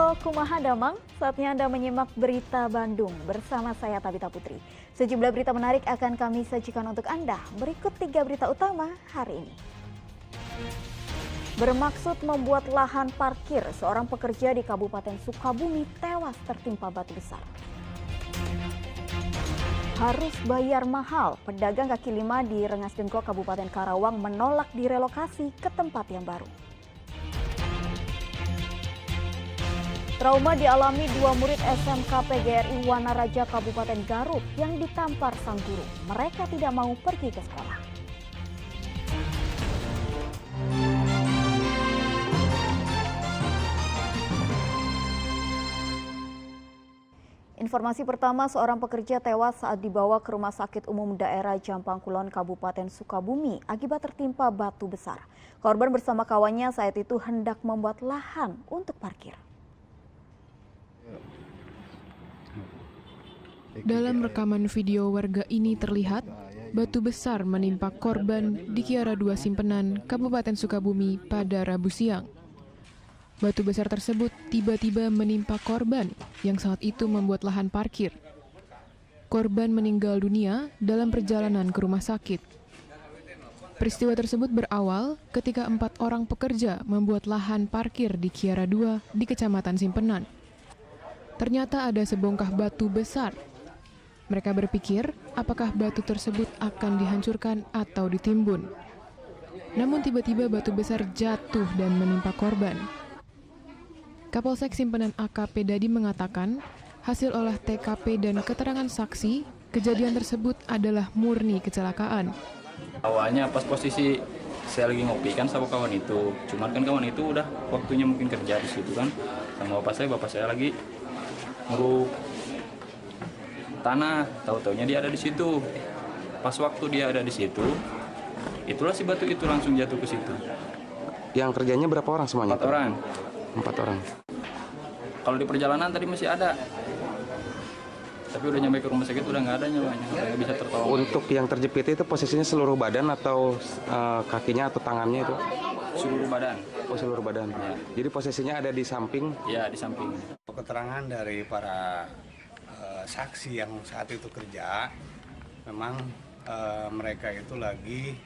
Halo Kumaha Damang, saatnya Anda menyimak berita Bandung bersama saya Tabita Putri. Sejumlah berita menarik akan kami sajikan untuk Anda. Berikut 3 berita utama hari ini. Bermaksud membuat lahan parkir, seorang pekerja di Kabupaten Sukabumi tewas tertimpa batu besar. Harus bayar mahal, pedagang kaki lima di Rengas Dengklok, Kabupaten Karawang menolak direlokasi ke tempat yang baru. Trauma dialami 2 murid SMK PGRI Wanaraja Kabupaten Garut yang ditampar sang guru. Mereka tidak mau pergi ke sekolah. Informasi pertama, seorang pekerja tewas saat dibawa ke Rumah Sakit Umum Daerah Jampang Kulon, Kabupaten Sukabumi akibat tertimpa batu besar. Korban bersama kawannya saat itu hendak membuat lahan untuk parkir. Dalam rekaman video warga ini terlihat batu besar menimpa korban di Kiara 2 Simpenan, Kabupaten Sukabumi pada Rabu siang. Batu besar tersebut tiba-tiba menimpa korban yang saat itu membuat lahan parkir. Korban meninggal dunia dalam perjalanan ke rumah sakit. Peristiwa tersebut berawal ketika 4 orang pekerja membuat lahan parkir di Kiara 2 di Kecamatan Simpenan. Ternyata ada sebongkah batu besar. Mereka berpikir apakah batu tersebut akan dihancurkan atau ditimbun. Namun tiba-tiba batu besar jatuh dan menimpa korban. Kapolsek Simpenan AKP Dadi mengatakan hasil olah TKP dan keterangan saksi, kejadian tersebut adalah murni kecelakaan. Awalnya pas posisi saya lagi ngopi kan sama kawan itu, cuman kan kawan itu udah waktunya mungkin kerja di situ kan, sama bapak saya lagi ngeruk tanah, tahu-taunya dia ada di situ. Pas waktu dia ada di situ, itulah si batu itu langsung jatuh ke situ. Yang kerjanya berapa orang semuanya? 4 orang. 4 orang. Kalau di perjalanan tadi masih ada, tapi udah nyampe ke rumah sakit udah nggak ada nyawanya, nggak bisa tertolong. Untuk yang terjepit itu posisinya seluruh badan atau kakinya atau tangannya itu? Seluruh badan. Oh, seluruh badan. Ya. Jadi posisinya ada di samping? Ya, di samping. Keterangan dari para saksi yang saat itu kerja, memang mereka itu lagi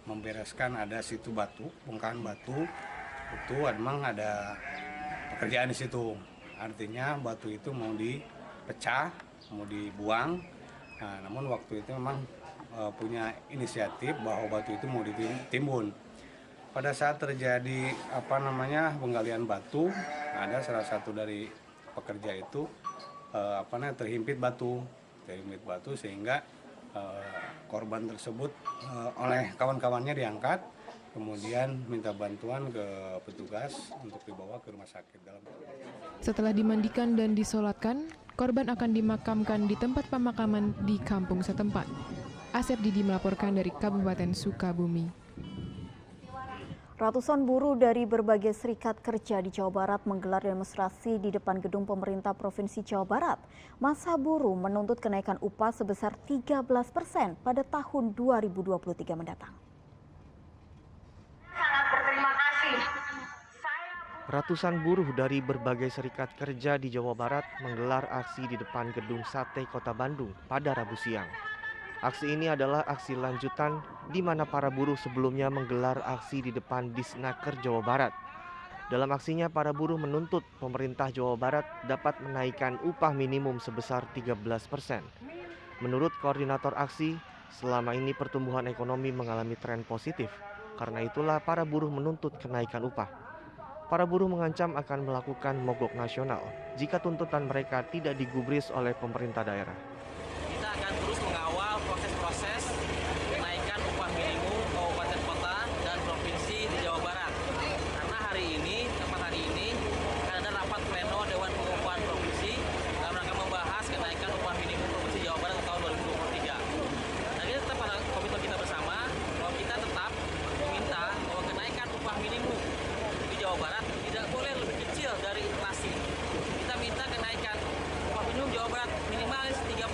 membereskan ada situ batu, bongkahan batu itu memang ada pekerjaan di situ. Artinya batu itu mau dipecah, mau dibuang. Nah, namun waktu itu memang punya inisiatif bahwa batu itu mau ditimbun. Pada saat terjadi penggalian batu, ada salah satu dari pekerja itu terhimpit batu sehingga korban tersebut oleh kawan-kawannya diangkat, kemudian minta bantuan ke petugas untuk dibawa ke rumah sakit. Setelah dimandikan dan disolatkan, korban akan dimakamkan di tempat pemakaman di kampung setempat. Asep Didi melaporkan dari Kabupaten Sukabumi. Ratusan buruh dari berbagai serikat kerja di Jawa Barat menggelar demonstrasi di depan gedung pemerintah Provinsi Jawa Barat. Massa buruh menuntut kenaikan upah sebesar 13% pada tahun 2023 mendatang. Sangat berterima kasih. Ratusan buruh dari berbagai serikat kerja di Jawa Barat menggelar aksi di depan gedung Sate Kota Bandung pada Rabu siang. Aksi ini adalah aksi lanjutan di mana para buruh sebelumnya menggelar aksi di depan Disnaker Jawa Barat. Dalam aksinya, para buruh menuntut pemerintah Jawa Barat dapat menaikkan upah minimum sebesar 13%. Menurut koordinator aksi, selama ini pertumbuhan ekonomi mengalami tren positif. Karena itulah para buruh menuntut kenaikan upah. Para buruh mengancam akan melakukan mogok nasional jika tuntutan mereka tidak digubris oleh pemerintah daerah. Kita akan terus mengawal proses-proses kenaikan upah minimum kabupaten kota dan provinsi di Jawa Barat. Karena hari ini akan ada rapat pleno Dewan Pengupahan Provinsi dalam rangka membahas kenaikan upah minimum provinsi Jawa Barat tahun 2023. Dan kita tetap pada komitmen kita bersama bahwa kita tetap meminta bahwa kenaikan upah minimum di Jawa Barat tidak boleh lebih kecil dari inflasi. Kita minta kenaikan upah minimum Jawa Barat minimalis 13%.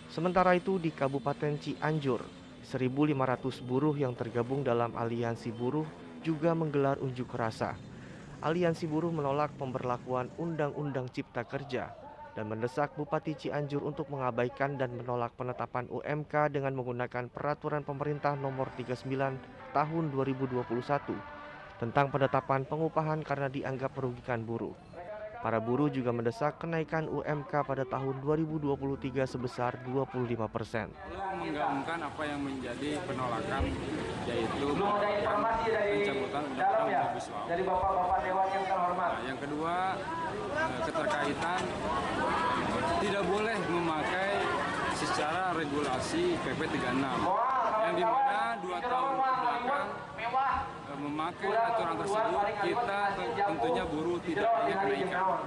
Sementara itu di Kabupaten Cianjur, 1.500 buruh yang tergabung dalam aliansi buruh juga menggelar unjuk rasa. Aliansi buruh menolak pemberlakuan Undang-Undang Cipta Kerja dan mendesak Bupati Cianjur untuk mengabaikan dan menolak penetapan UMK dengan menggunakan Peraturan Pemerintah Nomor 39 Tahun 2021 tentang penetapan pengupahan karena dianggap merugikan buruh. Para buruh juga mendesak kenaikan UMK pada tahun 2023 sebesar 25%. Menggaungkan apa yang menjadi penolakan, yaitu pencabutan Undang-Undang Omnibus Law. Nah, yang kedua, keterkaitan tidak boleh memakai secara regulasi PP 36, yang dimana 2 tahun belakang memakai aturan tersebut, kita tentunya buruh tidak ingin kenaikan.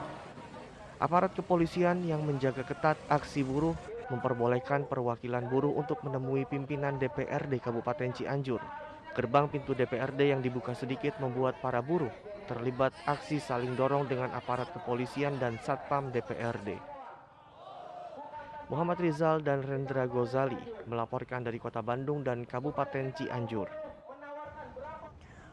Aparat kepolisian yang menjaga ketat aksi buruh memperbolehkan perwakilan buruh untuk menemui pimpinan DPRD Kabupaten Cianjur. Gerbang pintu DPRD yang dibuka sedikit membuat para buruh terlibat aksi saling dorong dengan aparat kepolisian dan Satpam DPRD. Muhammad Rizal dan Rendra Gozali melaporkan dari Kota Bandung dan Kabupaten Cianjur.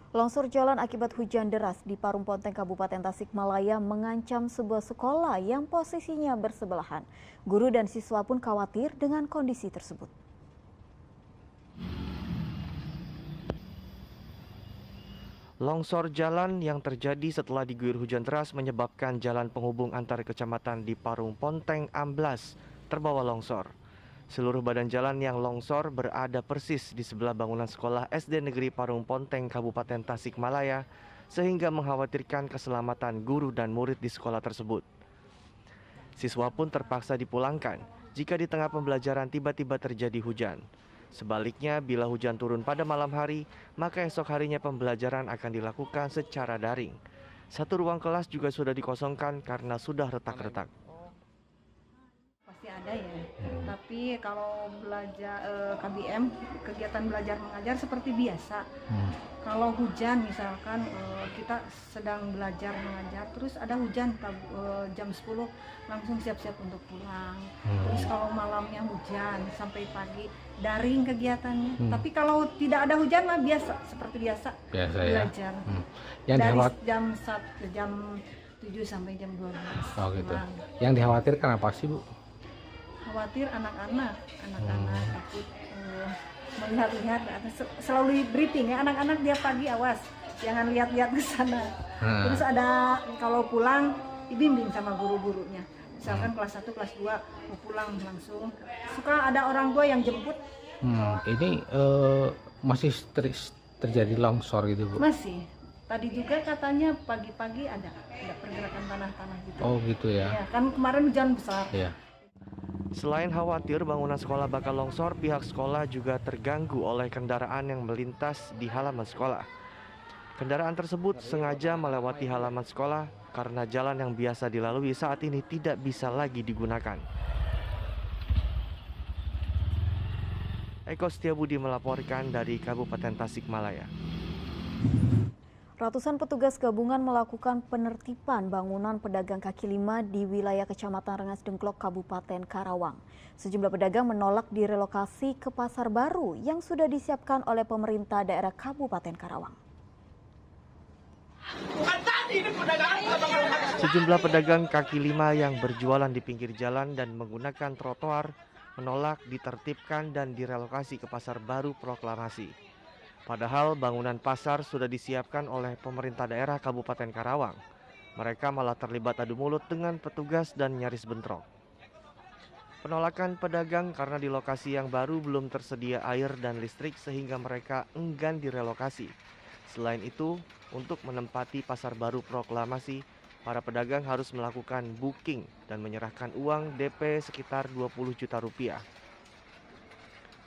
Longsor jalan akibat hujan deras di Parung Ponteng, Kabupaten Tasikmalaya mengancam sebuah sekolah yang posisinya bersebelahan. Guru dan siswa pun khawatir dengan kondisi tersebut. Longsor jalan yang terjadi setelah diguyur hujan deras menyebabkan jalan penghubung antar kecamatan di Parung Ponteng amblas terbawa longsor. Seluruh badan jalan yang longsor berada persis di sebelah bangunan sekolah SD Negeri Parung Ponteng, Kabupaten Tasikmalaya, sehingga mengkhawatirkan keselamatan guru dan murid di sekolah tersebut. Siswa pun terpaksa dipulangkan jika di tengah pembelajaran tiba-tiba terjadi hujan. Sebaliknya, bila hujan turun pada malam hari, maka esok harinya pembelajaran akan dilakukan secara daring. Satu ruang kelas juga sudah dikosongkan karena sudah retak-retak. Pasti ada ya, tapi kalau belajar KBM, kegiatan belajar mengajar seperti biasa. Kalau hujan misalkan kita sedang belajar mengajar, terus ada hujan jam 10 langsung siap-siap untuk pulang. Terus kalau malamnya hujan sampai pagi daring kegiatannya. Tapi kalau tidak ada hujan mah biasa, seperti biasa belajar. Ya? Dari jam 7 sampai jam 12. Oh gitu. Yang dikhawatirkan apa sih, Bu? Khawatir anak-anak takut melihat-lihat, selalu briefing ya anak-anak dia pagi, awas jangan lihat-lihat ke sana. Terus ada kalau pulang dibimbing sama guru-gurunya, misalkan kelas 1, kelas 2 mau pulang langsung, suka ada orang tua yang jemput. Ini masih terjadi longsor gitu, Bu? Masih. Tadi juga katanya pagi-pagi ada pergerakan tanah-tanah gitu. Oh gitu ya. Ya kan kemarin hujan besar. Iya. Selain khawatir bangunan sekolah bakal longsor, pihak sekolah juga terganggu oleh kendaraan yang melintas di halaman sekolah. Kendaraan tersebut sengaja melewati halaman sekolah karena jalan yang biasa dilalui saat ini tidak bisa lagi digunakan. Eko Setiabudi melaporkan dari Kabupaten Tasikmalaya. Ratusan petugas gabungan melakukan penertiban bangunan pedagang kaki lima di wilayah Kecamatan Rengas Dengklok, Kabupaten Karawang. Sejumlah pedagang menolak direlokasi ke pasar baru yang sudah disiapkan oleh pemerintah daerah Kabupaten Karawang. Sejumlah pedagang kaki lima yang berjualan di pinggir jalan dan menggunakan trotoar menolak ditertibkan dan direlokasi ke pasar baru Proklamasi. Padahal bangunan pasar sudah disiapkan oleh pemerintah daerah Kabupaten Karawang. Mereka malah terlibat adu mulut dengan petugas dan nyaris bentrok. Penolakan pedagang karena di lokasi yang baru belum tersedia air dan listrik sehingga mereka enggan direlokasi. Selain itu, untuk menempati pasar baru Proklamasi, para pedagang harus melakukan booking dan menyerahkan uang DP sekitar 20 juta rupiah.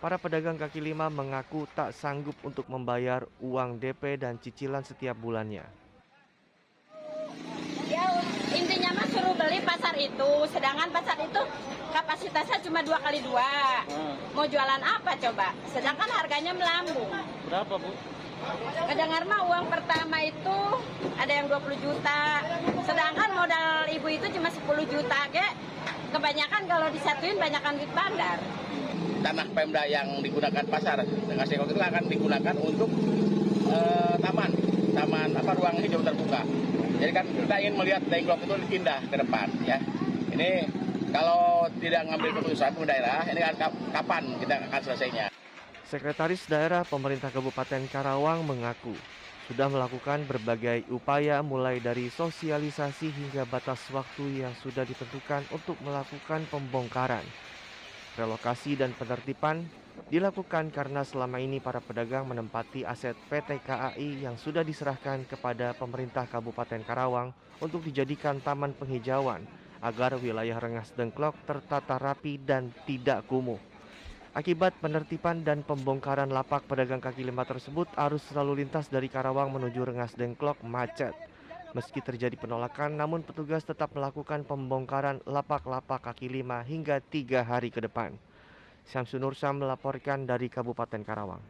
Para pedagang kaki lima mengaku tak sanggup untuk membayar uang DP dan cicilan setiap bulannya. Ya intinya mah suruh beli pasar itu, sedangkan pasar itu kapasitasnya cuma 2x2. Mau jualan apa coba? Sedangkan harganya melambung. Berapa, Bu? Kedengar mah uang pertama itu ada yang 20 juta, sedangkan modal ibu itu cuma 10 juta, kebanyakan kalau disatuin banyakan duit bandar. Tanah Pemda yang digunakan pasar dengan sektor itu akan digunakan untuk taman ruang hijau terbuka. Jadi kan kita ingin melihat Dengklok itu indah ke depan ya. Ini kalau tidak ngambil keputusan daerah, ini kan kapan kita akan selesainya. Sekretaris Daerah Pemerintah Kabupaten Karawang mengaku sudah melakukan berbagai upaya mulai dari sosialisasi hingga batas waktu yang sudah ditentukan untuk melakukan pembongkaran. Relokasi dan penertiban dilakukan karena selama ini para pedagang menempati aset PT KAI yang sudah diserahkan kepada pemerintah Kabupaten Karawang untuk dijadikan taman penghijauan agar wilayah Rengas Dengklok tertata rapi dan tidak kumuh. Akibat penertiban dan pembongkaran lapak pedagang kaki lima tersebut, arus lalu lintas dari Karawang menuju Rengas Dengklok macet. Meski terjadi penolakan, namun petugas tetap melakukan pembongkaran lapak-lapak kaki lima hingga 3 hari ke depan. Syamsun Nursam melaporkan dari Kabupaten Karawang.